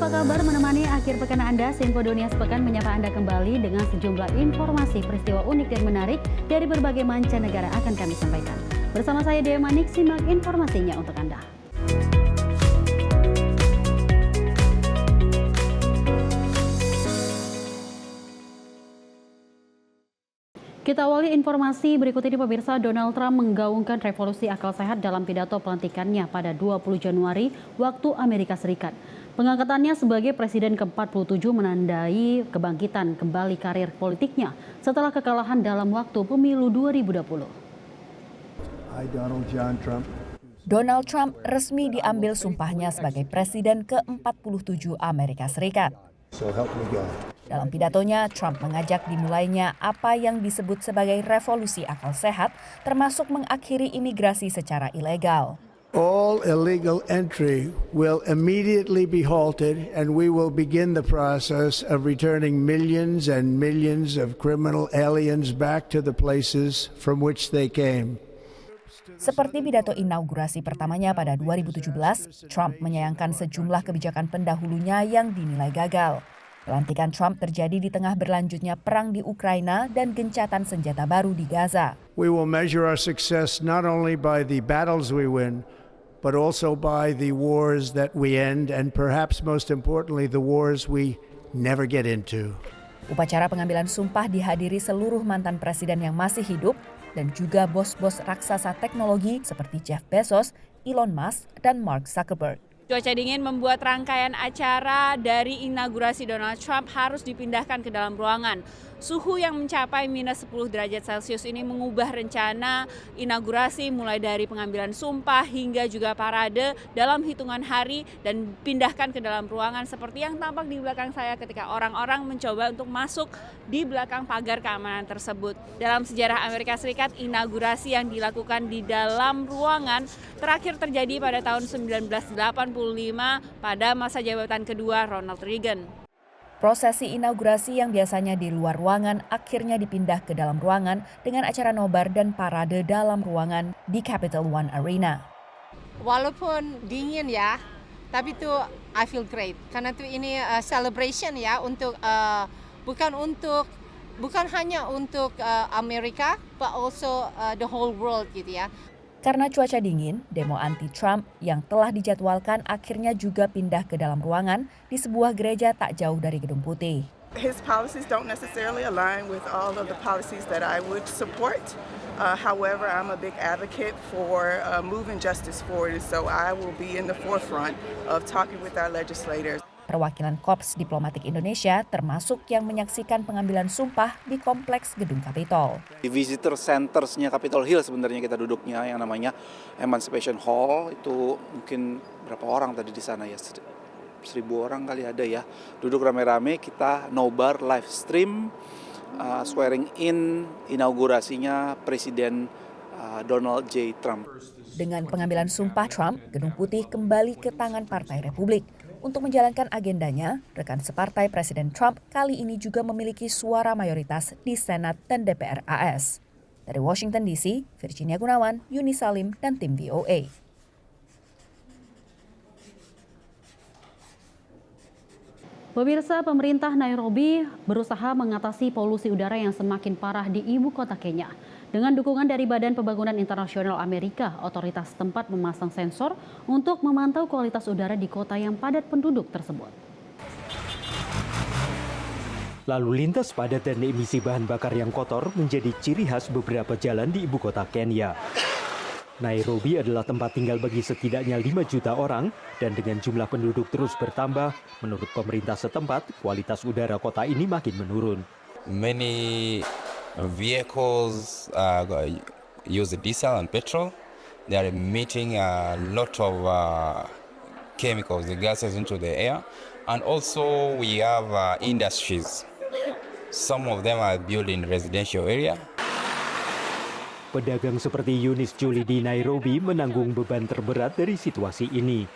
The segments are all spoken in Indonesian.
apa kabar? Menemani akhir pekan Anda, Info Dunia Sepekan menyapa Anda kembali dengan sejumlah informasi peristiwa unik dan menarik dari berbagai mancanegara akan kami sampaikan. Bersama saya Dewi Manik, simak informasinya untuk Anda. Kita awali informasi berikut ini, pemirsa. Donald Trump menggaungkan revolusi akal sehat dalam pidato pelantikannya pada 20 Januari waktu Amerika Serikat. Pengangkatannya sebagai presiden ke-47 menandai kebangkitan kembali karir politiknya setelah kekalahan dalam waktu pemilu 2020. Donald Trump resmi diambil sumpahnya sebagai presiden ke-47 Amerika Serikat. Dalam pidatonya, Trump mengajak dimulainya apa yang disebut sebagai revolusi akal sehat, termasuk mengakhiri imigrasi secara ilegal. All illegal entry will immediately be halted, and we will begin the process of returning millions and millions of criminal aliens back to the places from which they came. Seperti pidato inaugurasi pertamanya pada 2017, Trump menyayangkan sejumlah kebijakan pendahulunya yang dinilai gagal. Pelantikan Trump terjadi di tengah berlanjutnya perang di Ukraina dan gencatan senjata baru di Gaza. We will measure our success not only by the battles we win, but also by the wars that we end, and perhaps most importantly, the wars we never get into. Upacara pengambilan sumpah dihadiri seluruh mantan presiden yang masih hidup dan juga bos-bos raksasa teknologi seperti Jeff Bezos, Elon Musk, dan Mark Zuckerberg. Cuaca dingin membuat rangkaian acara dari inaugurasi Donald Trump harus dipindahkan ke dalam ruangan. Suhu yang mencapai minus 10 derajat Celcius ini mengubah rencana inaugurasi mulai dari pengambilan sumpah hingga juga parade dalam hitungan hari dan pindahkan ke dalam ruangan seperti yang tampak di belakang saya ketika orang-orang mencoba untuk masuk di belakang pagar keamanan tersebut. Dalam sejarah Amerika Serikat, inaugurasi yang dilakukan di dalam ruangan terakhir terjadi pada tahun 1985 pada masa jabatan kedua Ronald Reagan. Prosesi inaugurasi yang biasanya di luar ruangan akhirnya dipindah ke dalam ruangan dengan acara nobar dan parade dalam ruangan di Capital One Arena. Walaupun dingin ya, tapi tuh I feel great karena tuh ini celebration ya untuk bukan hanya untuk Amerika, but also the whole world gitu ya. Karena cuaca dingin, demo anti-Trump yang telah dijadwalkan akhirnya juga pindah ke dalam ruangan di sebuah gereja tak jauh dari Gedung Putih. His policies don't necessarily align with all of the policies that I would support. However, I'm a big advocate for moving justice forward, so I will be in the forefront of talking with our legislators. Perwakilan Korps Diplomatik Indonesia termasuk yang menyaksikan pengambilan sumpah di kompleks Gedung Capitol. Di visitor centers-nya Capitol Hill sebenarnya kita duduknya, yang namanya Emancipation Hall, itu mungkin berapa orang tadi di sana ya, 1.000 orang kali ada ya. Duduk rame-rame, kita nobar live stream swearing in inaugurasinya Presiden Donald J. Trump. Dengan pengambilan sumpah Trump, Gedung Putih kembali ke tangan Partai Republik. Untuk menjalankan agendanya, rekan separtai Presiden Trump kali ini juga memiliki suara mayoritas di Senat dan DPR AS. Dari Washington DC, Virginia Gunawan, Yuni Salim, dan tim VOA. Pemirsa, pemerintah Nairobi berusaha mengatasi polusi udara yang semakin parah di ibu kota Kenya. Dengan dukungan dari Badan Pembangunan Internasional Amerika, otoritas setempat memasang sensor untuk memantau kualitas udara di kota yang padat penduduk tersebut. Lalu lintas padat dan emisi bahan bakar yang kotor menjadi ciri khas beberapa jalan di ibu kota Kenya. Nairobi adalah tempat tinggal bagi setidaknya 5 juta orang, dan dengan jumlah penduduk terus bertambah, menurut pemerintah setempat, kualitas udara kota ini makin menurun. Many vehicles use diesel and petrol. They are emitting a lot of chemicals, the gases into the air. And also we have industries. Some of them are built in residential area. Pedagang seperti Yunis Juli di Nairobi menanggung beban terberat dari situasi ini.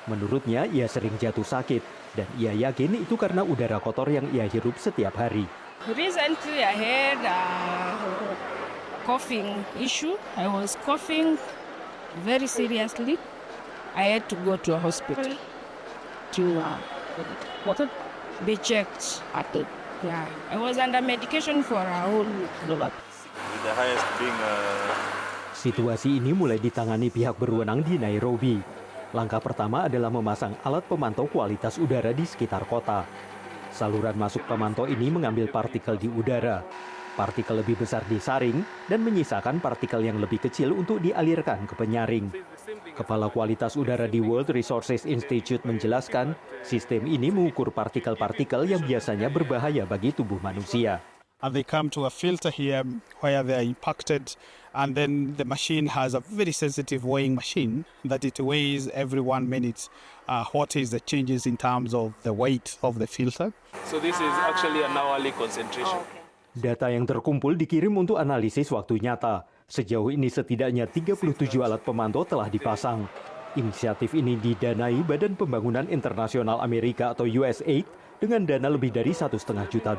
Menurutnya, ia sering jatuh sakit, dan ia yakin itu karena udara kotor yang ia hirup setiap hari. Recently, I had a coughing issue. I was coughing very seriously. I had to go to a hospital to be checked. Yeah, I was under medication for a whole week. The highest being Situasi ini mulai ditangani pihak berwenang di Nairobi. Langkah pertama adalah memasang alat pemantau kualitas udara di sekitar kota. Saluran masuk pemantau ini mengambil partikel di udara. Partikel lebih besar disaring dan menyisakan partikel yang lebih kecil untuk dialirkan ke penyaring. Kepala Kualitas Udara di World Resources Institute menjelaskan, sistem ini mengukur partikel-partikel yang biasanya berbahaya bagi tubuh manusia. And they come to a filter here where they are impacted, and then the machine has a very sensitive weighing machine that it weighs every 1 minute what is the changes in terms of the weight of the filter. so this is actually an hourly concentration. Data yang terkumpul dikirim untuk analisis waktu nyata. Sejauh ini setidaknya 37 alat pemantau telah dipasang. Inisiatif ini didanai Badan Pembangunan Internasional Amerika atau USAID dengan dana lebih dari $1,5 juta.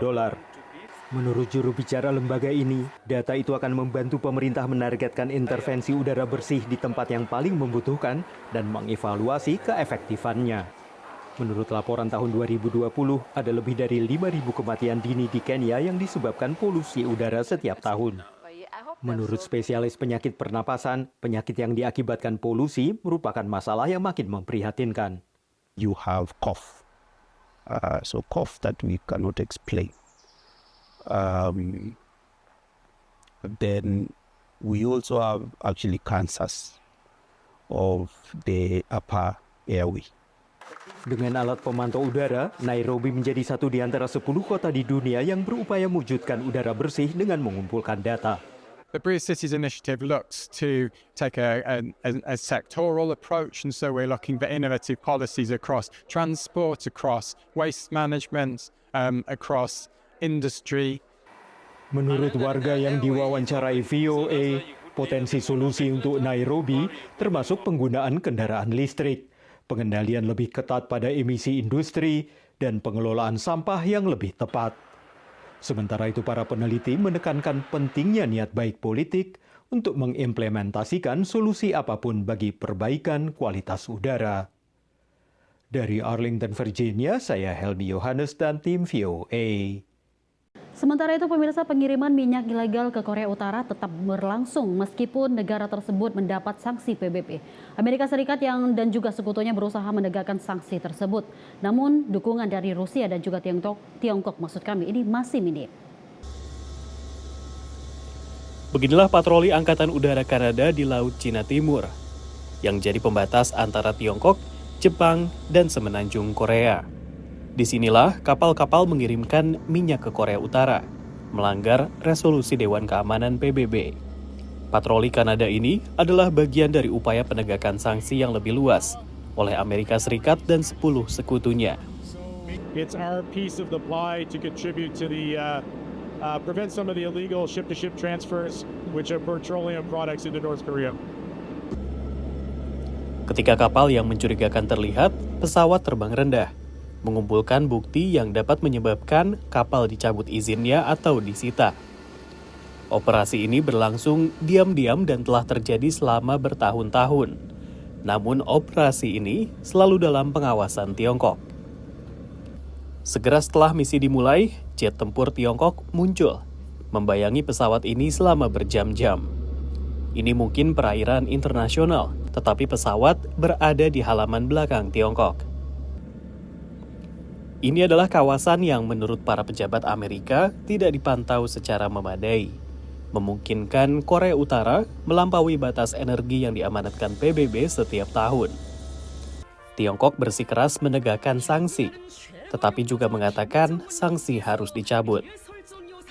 Menurut juru bicara lembaga ini, data itu akan membantu pemerintah menargetkan intervensi udara bersih di tempat yang paling membutuhkan dan mengevaluasi keefektifannya. Menurut laporan tahun 2020, ada lebih dari 5.000 kematian dini di Kenya yang disebabkan polusi udara setiap tahun. Menurut spesialis penyakit pernapasan, penyakit yang diakibatkan polusi merupakan masalah yang makin memprihatinkan. You have cough, so cough that we cannot explain. Then we also have actually cancers of the upper airway. Dengan alat pemantau udara, Nairobi menjadi satu di antara 10 kota di dunia yang berupaya mewujudkan udara bersih dengan mengumpulkan data. The Breathe Cities initiative looks to take a sectoral approach, and so we're looking for innovative policies across transport, across waste management, across industry. Menurut warga yang diwawancarai VOA, potensi solusi untuk Nairobi termasuk penggunaan kendaraan listrik, pengendalian lebih ketat pada emisi industri, dan pengelolaan sampah yang lebih tepat. Sementara itu para peneliti menekankan pentingnya niat baik politik untuk mengimplementasikan solusi apapun bagi perbaikan kualitas udara. Dari Arlington, Virginia, saya Helmi Yohanes dan tim VOA. Sementara itu pemirsa, pengiriman minyak ilegal ke Korea Utara tetap berlangsung meskipun negara tersebut mendapat sanksi PBB. Amerika Serikat dan juga sekutunya berusaha menegakkan sanksi tersebut. Namun dukungan dari Rusia dan juga Tiongkok ini masih minim. Beginilah patroli Angkatan Udara Kanada di Laut Cina Timur yang jadi pembatas antara Tiongkok, Jepang, dan semenanjung Korea. Disinilah kapal-kapal mengirimkan minyak ke Korea Utara, melanggar resolusi Dewan Keamanan PBB. Patroli Kanada ini adalah bagian dari upaya penegakan sanksi yang lebih luas oleh Amerika Serikat dan 10 sekutunya. It's our piece of the pie to contribute to the prevent some of the illegal ship-to-ship transfers, which are petroleum products into North Korea. Ketika kapal yang mencurigakan terlihat, pesawat terbang rendah, mengumpulkan bukti yang dapat menyebabkan kapal dicabut izinnya atau disita. Operasi ini berlangsung diam-diam dan telah terjadi selama bertahun-tahun. Namun operasi ini selalu dalam pengawasan Tiongkok. Segera setelah misi dimulai, jet tempur Tiongkok muncul, membayangi pesawat ini selama berjam-jam. Ini mungkin perairan internasional, tetapi pesawat berada di halaman belakang Tiongkok. Ini adalah kawasan yang menurut para pejabat Amerika tidak dipantau secara memadai, memungkinkan Korea Utara melampaui batas energi yang diamanatkan PBB setiap tahun. Tiongkok bersikeras menegakkan sanksi, tetapi juga mengatakan sanksi harus dicabut.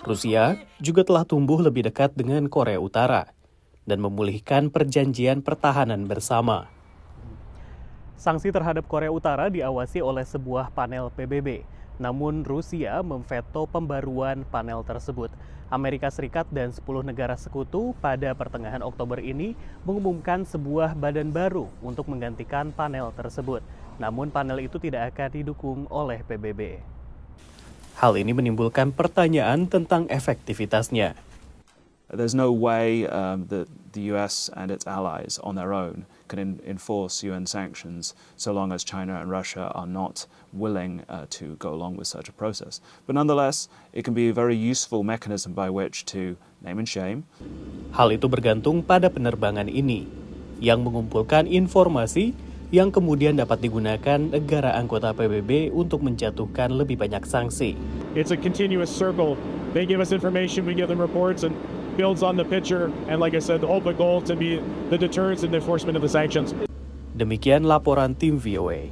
Rusia juga telah tumbuh lebih dekat dengan Korea Utara dan memulihkan perjanjian pertahanan bersama. Sanksi terhadap Korea Utara diawasi oleh sebuah panel PBB. Namun Rusia memveto pembaruan panel tersebut. Amerika Serikat dan 10 negara sekutu pada pertengahan Oktober ini mengumumkan sebuah badan baru untuk menggantikan panel tersebut. Namun panel itu tidak akan didukung oleh PBB. Hal ini menimbulkan pertanyaan tentang efektivitasnya. There's no way that the US and its allies on their own can enforce UN sanctions so long as China and Russia are not willing to go along with such a process. But nonetheless, it can be a very useful mechanism by which to name and shame. Hal itu bergantung pada penerbangan ini, yang mengumpulkan informasi yang kemudian dapat digunakan negara anggota PBB untuk menjatuhkan lebih banyak sanksi. It's a continuous circle. They give us information, we give them reports, and builds on the picture, and like I said, the ultimate goal to be the deterrence and the enforcement of the sanctions. Demikian laporan tim VOA.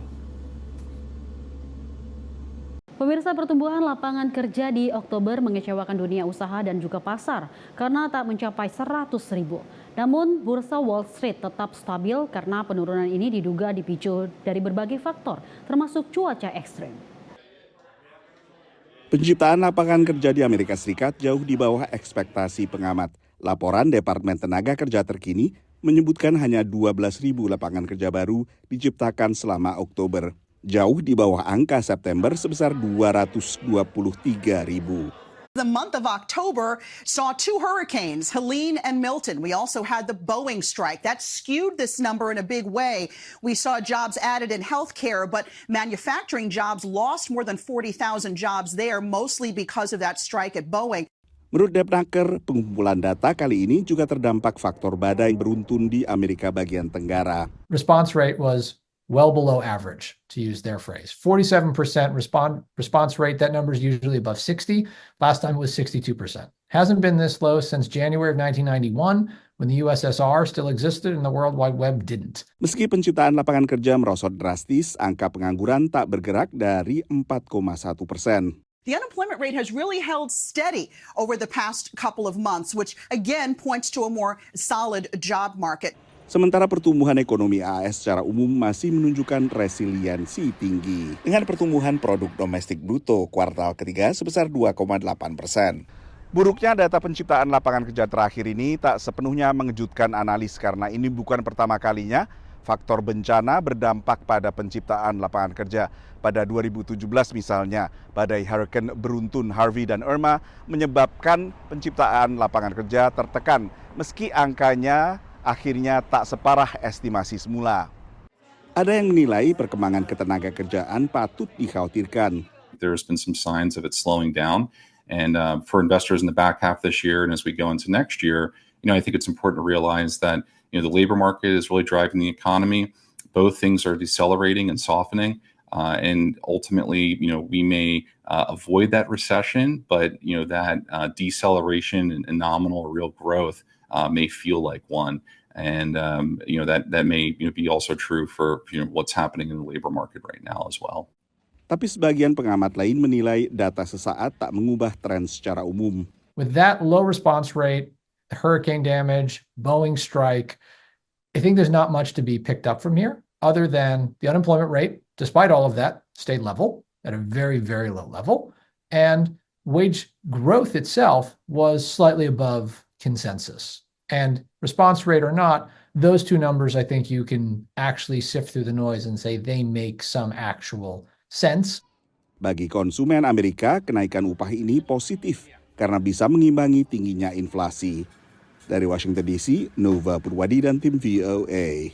Pemirsa, pertumbuhan lapangan kerja di Oktober mengecewakan dunia usaha dan juga pasar karena tak mencapai 100.000. Namun bursa Wall Street tetap stabil karena penurunan ini diduga dipicu dari berbagai faktor termasuk cuaca ekstrim. Penciptaan lapangan kerja di Amerika Serikat jauh di bawah ekspektasi pengamat. Laporan Departemen Tenaga Kerja terkini menyebutkan hanya 12.000 lapangan kerja baru diciptakan selama Oktober. Jauh di bawah angka September sebesar 223.000. The month of October saw two hurricanes, Helene and Milton. We also had the Boeing strike. That skewed this number in a big way. We saw jobs added in healthcare, but manufacturing jobs lost more than 40,000 jobs there, mostly because of that strike at Boeing. Menurut Depnaker, pengumpulan data kali ini juga terdampak faktor badai beruntun di Amerika bagian Tenggara. Response rate was well below average, to use their phrase. 47% response rate, that number is usually above 60. Last time it was 62%. Hasn't been this low since January of 1991, when the USSR still existed and the World Wide Web didn't. Meski penciptaan lapangan kerja merosot drastis, angka pengangguran tak bergerak dari 4,1%. The unemployment rate has really held steady over the past couple of months, which again points to a more solid job market. Sementara pertumbuhan ekonomi AS secara umum masih menunjukkan resiliensi tinggi. Dengan pertumbuhan produk domestik bruto kuartal ketiga sebesar 2,8%. Buruknya data penciptaan lapangan kerja terakhir ini tak sepenuhnya mengejutkan analis karena ini bukan pertama kalinya faktor bencana berdampak pada penciptaan lapangan kerja. Pada 2017 misalnya, badai hurricane beruntun Harvey dan Irma menyebabkan penciptaan lapangan kerja tertekan meski angkanya akhirnya tak separah estimasi semula. Ada yang menilai perkembangan ketenaga kerjaan patut dikhawatirkan. There's been some signs of it slowing down, and for investors in the back half this year and as we go into next year, I think it's important to realize that the labor market is really driving the economy. Both things are decelerating and softening, and ultimately, we may avoid that recession, but that deceleration and nominal or real growth may feel like one, and that may be also true for what's happening in the labor market right now as well. Tapi sebagian pengamat lain menilai data sesaat tak mengubah tren secara umum. With that low response rate, the hurricane damage, Boeing strike, I think there's not much to be picked up from here other than the unemployment rate, despite all of that, stayed level at a very, very low level, and wage growth itself was slightly above consensus. And response rate or not, those two numbers, I think you can actually sift through the noise and say they make some actual sense. Bagi konsumen Amerika, kenaikan upah ini positif karena bisa mengimbangi tingginya inflasi. Dari Washington DC, Nova Purwadi dan tim VOA.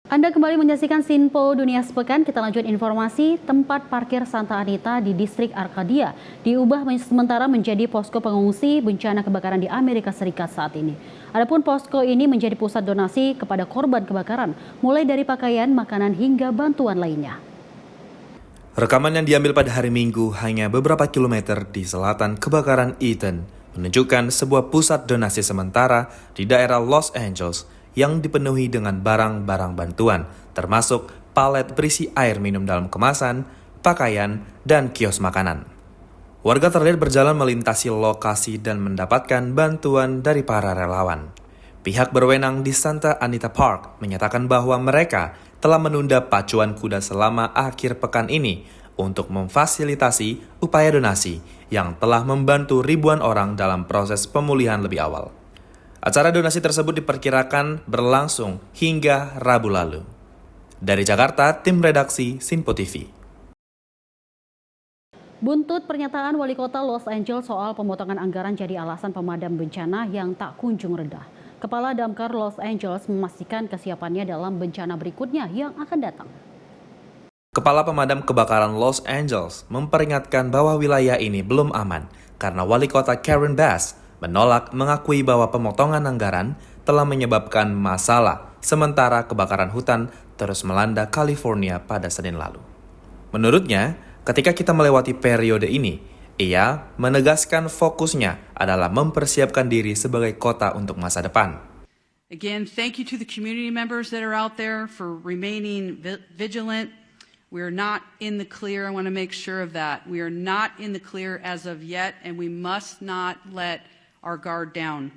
Anda kembali menyaksikan Sinpo Dunia Sepekan. Kita lanjut informasi. Tempat parkir Santa Anita di distrik Arcadia diubah sementara menjadi posko pengungsi bencana kebakaran di Amerika Serikat saat ini. Adapun posko ini menjadi pusat donasi kepada korban kebakaran, mulai dari pakaian, makanan hingga bantuan lainnya. Rekaman yang diambil pada hari Minggu hanya beberapa kilometer di selatan kebakaran Eaton menunjukkan sebuah pusat donasi sementara di daerah Los Angeles yang dipenuhi dengan barang-barang bantuan, termasuk palet berisi air minum dalam kemasan, pakaian, dan kios makanan. Warga terlihat berjalan melintasi lokasi dan mendapatkan bantuan dari para relawan. Pihak berwenang di Santa Anita Park menyatakan bahwa mereka telah menunda pacuan kuda selama akhir pekan ini untuk memfasilitasi upaya donasi yang telah membantu ribuan orang dalam proses pemulihan lebih awal. Acara donasi tersebut diperkirakan berlangsung hingga Rabu lalu. Dari Jakarta, tim redaksi Sinpo TV. Buntut pernyataan Wali Kota Los Angeles soal pemotongan anggaran jadi alasan pemadam bencana yang tak kunjung reda. Kepala Damkar Los Angeles memastikan kesiapannya dalam bencana berikutnya yang akan datang. Kepala Pemadam Kebakaran Los Angeles memperingatkan bahwa wilayah ini belum aman karena Wali Kota Karen Bass menolak mengakui bahwa pemotongan anggaran telah menyebabkan masalah sementara kebakaran hutan terus melanda California pada Senin lalu. Menurutnya, ketika kita melewati periode ini, ia menegaskan fokusnya adalah mempersiapkan diri sebagai kota untuk masa depan. Again, thank you to the community members that are out there for remaining vigilant. We're not in the clear. I want to make sure of that. We are not in the clear as of yet, and we must not let our guard down.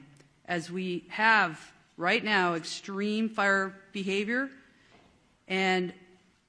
As we have right now extreme fire behavior, and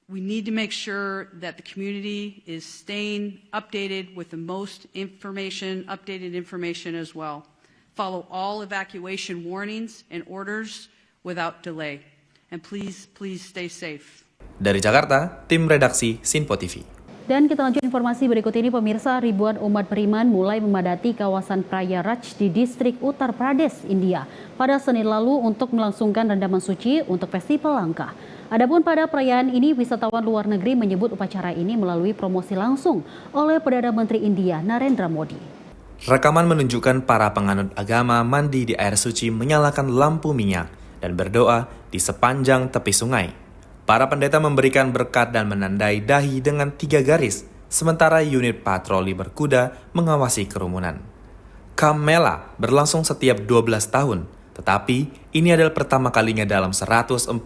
we need to make sure that the community is staying updated with the most information, updated information as well. Follow all evacuation warnings and orders without delay. And please stay safe. Dari Jakarta, tim redaksi Sinpo TV. Dan kita lanjut informasi berikut ini, pemirsa. Ribuan umat beriman mulai memadati kawasan Prayaraj di distrik Uttar Pradesh, India pada Senin lalu untuk melangsungkan rendaman suci untuk festival Langkah. Adapun pada perayaan ini, wisatawan luar negeri menyebut upacara ini melalui promosi langsung oleh Perdana Menteri India Narendra Modi. Rekaman menunjukkan para penganut agama mandi di air suci menyalakan lampu minyak dan berdoa di sepanjang tepi sungai. Para pendeta memberikan berkat dan menandai dahi dengan 3 garis, sementara unit patroli berkuda mengawasi kerumunan. Kumbh Mela berlangsung setiap 12 tahun, tetapi ini adalah pertama kalinya dalam 144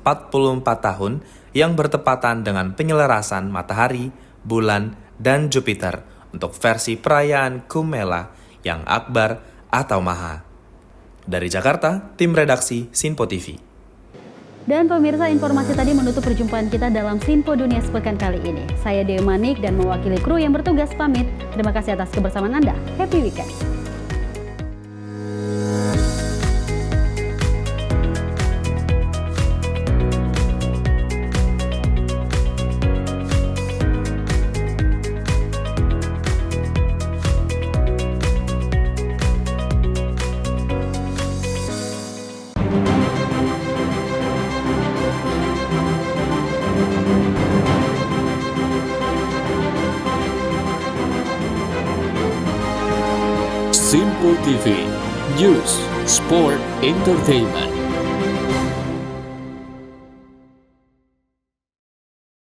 tahun yang bertepatan dengan penyelarasan matahari, bulan, dan Jupiter untuk versi perayaan Kumbh Mela yang akbar atau maha. Dari Jakarta, tim redaksi Sinpo TV. Dan pemirsa, informasi tadi menutup perjumpaan kita dalam Sinpo Dunia sepekan kali ini. Saya Dewi Manik dan mewakili kru yang bertugas pamit. Terima kasih atas kebersamaan Anda. Happy weekend. Sinpo TV, News, Sport, Entertainment.